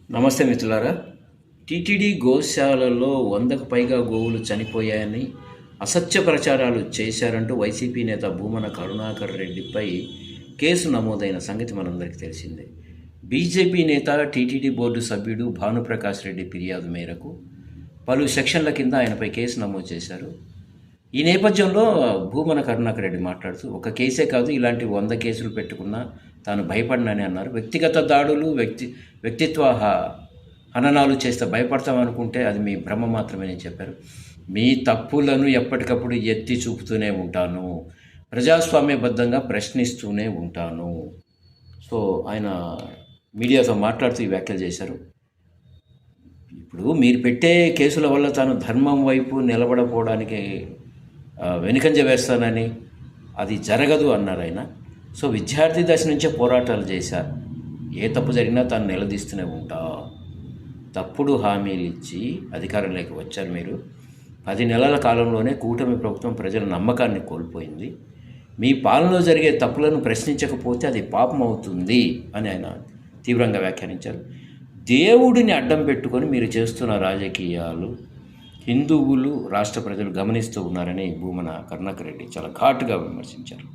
నమస్తే మిత్రులారా. టీటీడీ గోశాలలో 100కు పైగా గోవులు చనిపోయాయని అసత్య ప్రచారాలు చేశారంటూ వైసీపీ నేత భూమన కరుణాకర్ రెడ్డిపై కేసు నమోదైన సంగతి మనందరికీ తెలిసిందే. బీజేపీ నేత టీటీడీ బోర్డు సభ్యుడు భానుప్రకాష్ రెడ్డి ఫిర్యాదు మేరకు పలు సెక్షన్ల కింద ఆయనపై కేసు నమోదు చేశారు. ఈ నేపథ్యంలో భూమన కరుణాకర్ రెడ్డి మాట్లాడుతూ, ఒక కేసే కాదు, ఇలాంటి 100 కేసులు పెట్టుకున్నా తాను భయపడినని అన్నారు. వ్యక్తిగత దాడులు, వ్యక్తిత్వ హననాలు చేస్తే భయపడతామనుకుంటే అది మీ భ్రమ మాత్రమే చెప్పారు. మీ తప్పులను ఎప్పటికప్పుడు ఎత్తి చూపుతూనే ఉంటాను, ప్రజాస్వామ్యబద్ధంగా ప్రశ్నిస్తూనే ఉంటాను. సో ఆయన మీడియాతో మాట్లాడుతూ ఈ వ్యాఖ్యలు చేశారు. ఇప్పుడు మీరు పెట్టే కేసుల వల్ల తాను ధర్మం వైపు నిలబడపోవడానికి వెనుకంజ వేస్తానని, అది జరగదు అన్నారు ఆయన. సో విద్యార్థి దశ నుంచే పోరాటాలు చేశారు. ఏ తప్పు జరిగినా తాను నిలదీస్తూనే ఉంటా. తప్పుడు హామీలు ఇచ్చి అధికారంలోకి వచ్చారు మీరు. 10 నెలల కాలంలోనే కూటమి ప్రభుత్వం ప్రజల నమ్మకాన్ని కోల్పోయింది. మీ పాలనలో జరిగే తప్పులను ప్రశ్నించకపోతే అది పాపం అవుతుంది అని ఆయన తీవ్రంగా వ్యాఖ్యానించారు. దేవుడిని అడ్డం పెట్టుకొని మీరు చేస్తున్న రాజకీయాలు హిందువులు, రాష్ట్ర ప్రజలు గమనిస్తూ ఉన్నారని భూమన కరుణాకర్ రెడ్డి చాలా ఘాటుగా విమర్శించారు.